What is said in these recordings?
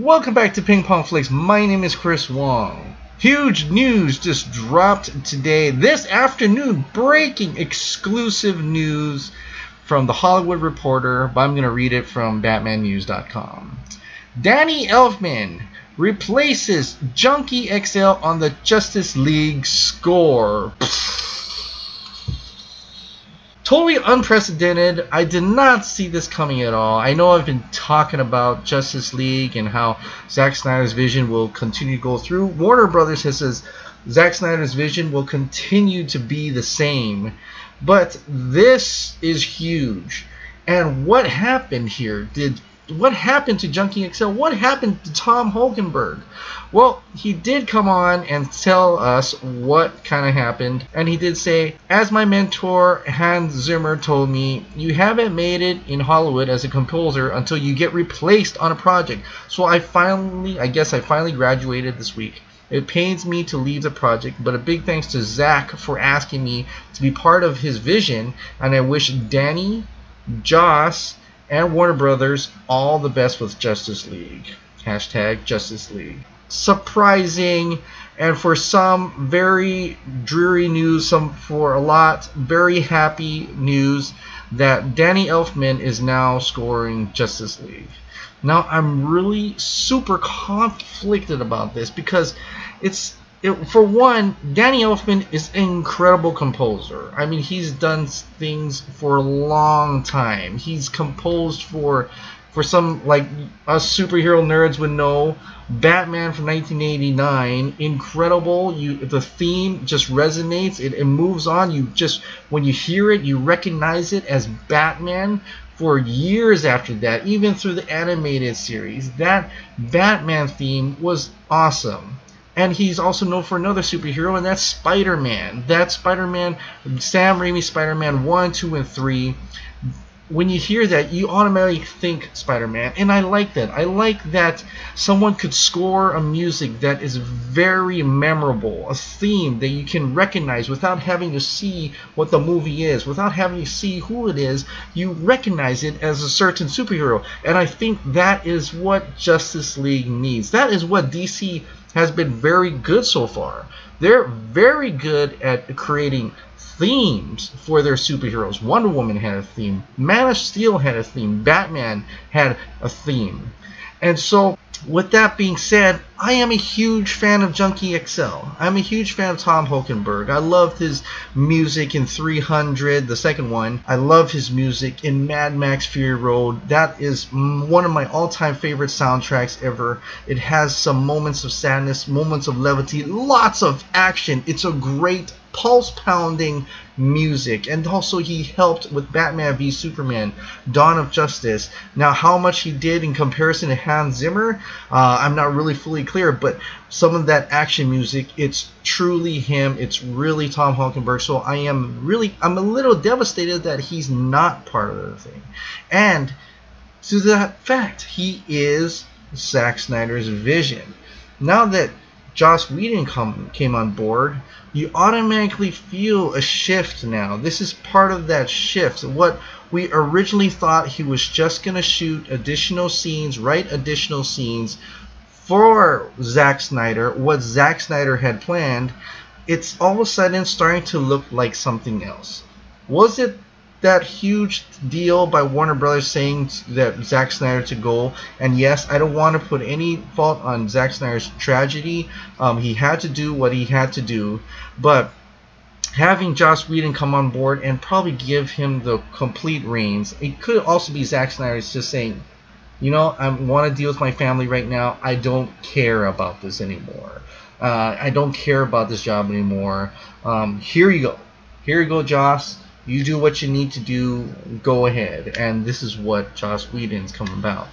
Welcome back to Ping Pong Flix. My name is Chris Wong. Huge news just dropped today, this afternoon. Breaking exclusive news from The Hollywood Reporter, but I'm going to read it from BatmanNews.com. Danny Elfman replaces Junkie XL on the Justice League score. Totally unprecedented. I did not see this coming at all. I know I've been talking about Justice League and how Zack Snyder's vision will continue to go through. Warner Brothers says Zack Snyder's vision will continue to be the same. But this is huge. And what happened here? What happened to Junkie XL? What happened to Tom Hulkenberg? Well, he did come on and tell us what kind of happened. And he did say, as my mentor Hans Zimmer told me, you haven't made it in Hollywood as a composer until you get replaced on a project. So I guess I finally graduated this week. It pains me to leave the project, but a big thanks to Zack for asking me to be part of his vision. And I wish Danny, Joss, and Warner Brothers all the best with Justice League. Hashtag Justice League. Surprising, and for some very dreary news, some for a lot very happy news, that Danny Elfman is now scoring Justice League. Now I'm really super conflicted about this because for one, Danny Elfman is an incredible composer. I mean, he's done things for a long time. He's composed for some, like us superhero nerds would know, Batman from 1989. Incredible. The theme just resonates. It moves on. When you hear it, you recognize it as Batman. For years after that, even through the animated series, that Batman theme was awesome. And he's also known for another superhero, and that's Spider-Man. That Spider-Man, Sam Raimi's Spider-Man 1, 2, and 3. When you hear that, you automatically think Spider-Man. And I like that. I like that someone could score a music that is very memorable, a theme that you can recognize without having to see what the movie is, without having to see who it is. You recognize it as a certain superhero. And I think that is what Justice League needs. That is what DC has been very good so far. They're very good at creating themes for their superheroes. Wonder Woman had a theme. Man of Steel had a theme. Batman had a theme. And so, with that being said, I am a huge fan of Junkie XL. I'm a huge fan of Tom Hulkenberg. I loved his music in 300, the second one. I love his music in Mad Max Fury Road. That is one of my all-time favorite soundtracks ever. It has some moments of sadness, moments of levity, lots of action. It's a great pulse-pounding music. And also he helped with Batman v Superman, Dawn of Justice. Now how much he did in comparison to Hans Zimmer, I'm not really fully clear, but some of that action music, it's truly him. It's really Tom Hulkenberg. So I'm a little devastated that he's not part of the thing. And to that fact, he is Zack Snyder's vision. Now that Joss Whedon came on board, you automatically feel a shift now. This is part of that shift. What we originally thought he was just going to shoot additional scenes, write additional scenes for Zack Snyder, what Zack Snyder had planned, it's all of a sudden starting to look like something else. Was it that huge deal by Warner Brothers saying that Zack Snyder to go? And yes, I don't want to put any fault on Zack Snyder's tragedy. He had to do what he had to do, but having Joss Whedon come on board and probably give him the complete reins, it could also be Zack Snyder's just saying, you know, I want to deal with my family right now. I don't care about this anymore. I don't care about this job anymore. Here you go. Here you go, Joss. You do what you need to do, go ahead. And this is what Joss Whedon's come about.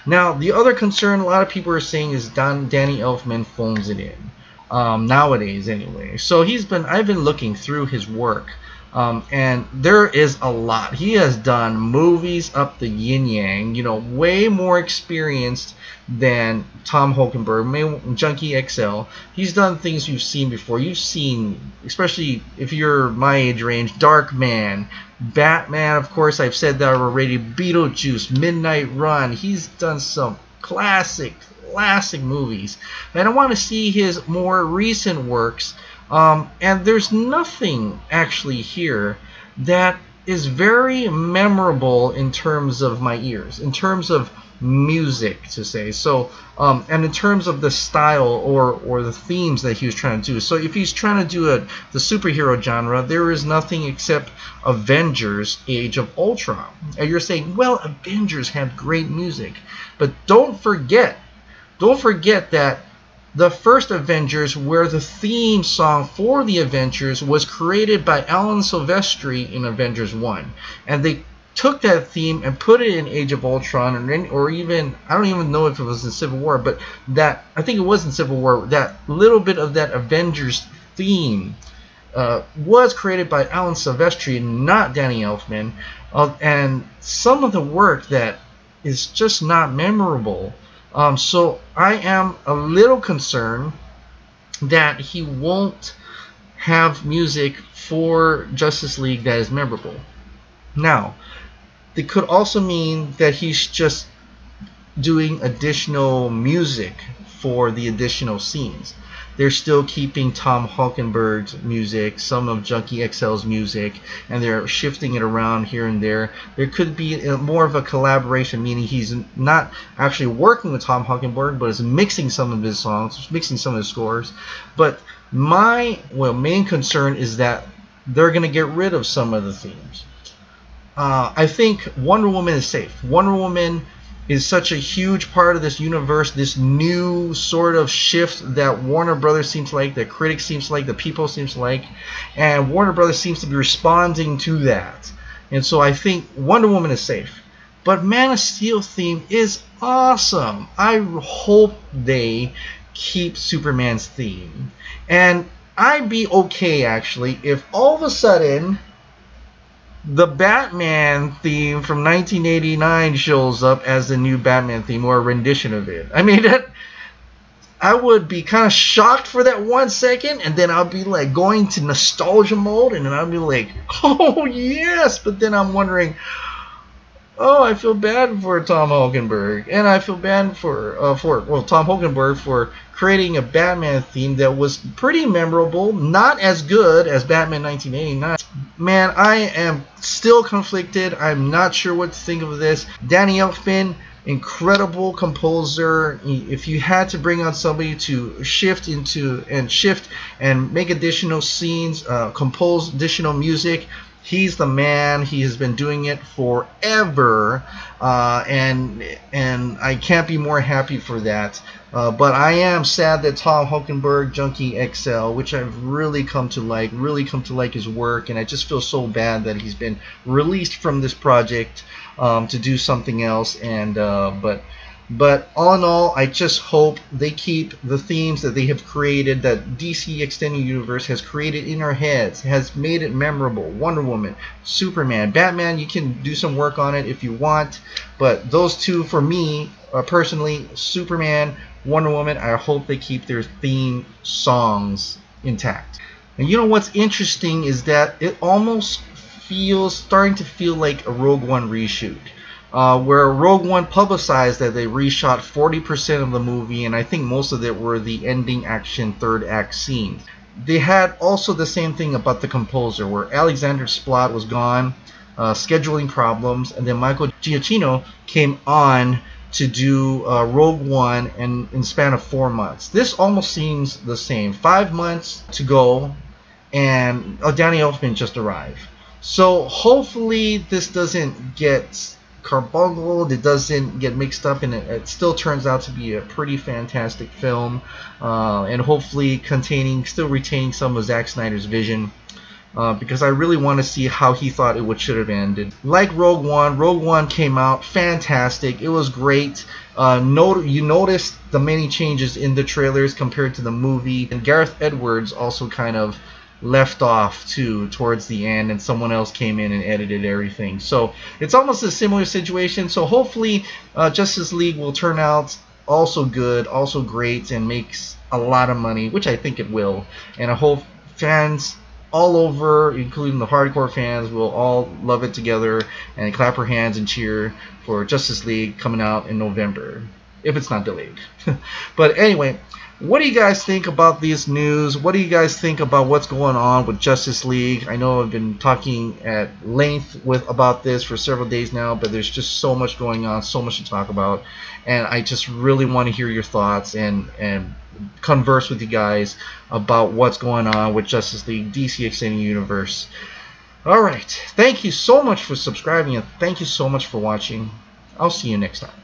Now, the other concern a lot of people are saying is Danny Elfman phones it in. Nowadays, anyway. So I've been looking through his work. And there is a lot. He has done movies up the yin-yang, you know, way more experienced than Tom Hulkenberg, Junkie XL. He's done things you've seen before. You've seen, especially if you're my age range, Darkman, Batman, of course, I've said that already, Beetlejuice, Midnight Run. He's done some classic classic movies. And I want to see his more recent works. And there's nothing actually here that is very memorable in terms of my ears, in terms of music, to say so, and in terms of the style or the themes that he was trying to do. So if he's trying to do the superhero genre, there is nothing except Avengers Age of Ultron. And you're saying, well, Avengers had great music, but don't forget that the first Avengers, where the theme song for the Avengers was created by Alan Silvestri in Avengers 1. And they took that theme and put it in Age of Ultron, or even, I don't even know if it was in Civil War, but that, I think it was in Civil War, that little bit of that Avengers theme was created by Alan Silvestri, not Danny Elfman. And some of the work that is just not memorable. So I am a little concerned that he won't have music for Justice League that is memorable. Now, it could also mean that he's just doing additional music for the additional scenes. They're still keeping Tom Hockenberg's music, some of Junkie XL's music, and they're shifting it around here and there. There could be more of a collaboration, meaning he's not actually working with Tom Hockenberg, but is mixing some of his songs, mixing some of his scores. But my main concern is that they're going to get rid of some of the themes. I think Wonder Woman is safe. Wonder Woman is such a huge part of this universe, this new sort of shift that Warner Brothers seems like, that critics seems like, the people seems like, and Warner Brothers seems to be responding to that. And so I think Wonder Woman is safe. But Man of Steel theme is awesome. I hope they keep Superman's theme. And I'd be okay, actually, if all of a sudden the Batman theme from 1989 shows up as the new Batman theme, or a rendition of it. I mean, I would be kind of shocked for that 1 second, and then I'll be like going to nostalgia mode, and then I'll be like, oh yes, but then I'm wondering, oh, I feel bad for Tom Hockenberg, and I feel bad for Tom Hockenberg for creating a Batman theme that was pretty memorable, not as good as Batman 1989. Man, I am still conflicted. I'm not sure what to think of this. Danny Elfman, incredible composer. If you had to bring on somebody to shift and make additional scenes, compose additional music, he's the man. He has been doing it forever, and I can't be more happy for that. But I am sad that Tom Hockenberg, Junkie XL, which I've really come to like his work, and I just feel so bad that he's been released from this project to do something else. And but all in all, I just hope they keep the themes that they have created, that DC Extended Universe has created in our heads, has made it memorable. Wonder Woman, Superman, Batman, you can do some work on it if you want. But those two, for me, personally, Superman, Wonder Woman, I hope they keep their theme songs intact. And you know what's interesting is that it almost starting to feel like a Rogue One reshoot. Where Rogue One publicized that they reshot 40% of the movie, and I think most of it were the ending action third act scenes. They had also the same thing about the composer, where Alexander Splott was gone, scheduling problems, and then Michael Giacchino came on to do Rogue One in the span of 4 months. This almost seems the same. 5 months to go, and Danny Elfman just arrived. So hopefully this doesn't get carbungled, it doesn't get mixed up, and it still turns out to be a pretty fantastic film, and hopefully still retaining some of Zack Snyder's vision, because I really want to see how he thought it should have ended. Like Rogue One came out fantastic. It was great. You noticed the many changes in the trailers compared to the movie, and Gareth Edwards also kind of left off too towards the end, and someone else came in and edited everything. So it's almost a similar situation. So hopefully Justice League will turn out also good, also great, and makes a lot of money, which I think it will. And I hope fans all over, including the hardcore fans, will all love it together and clap our hands and cheer for Justice League coming out in November. if it's not delayed. But anyway, what do you guys think about this news? What do you guys think about what's going on with Justice League? I know I've been talking at length about this for several days now, but there's just so much going on, so much to talk about, and I just really want to hear your thoughts and converse with you guys about what's going on with Justice League DC Extended Universe. Alright, thank you so much for subscribing, and thank you so much for watching. I'll see you next time.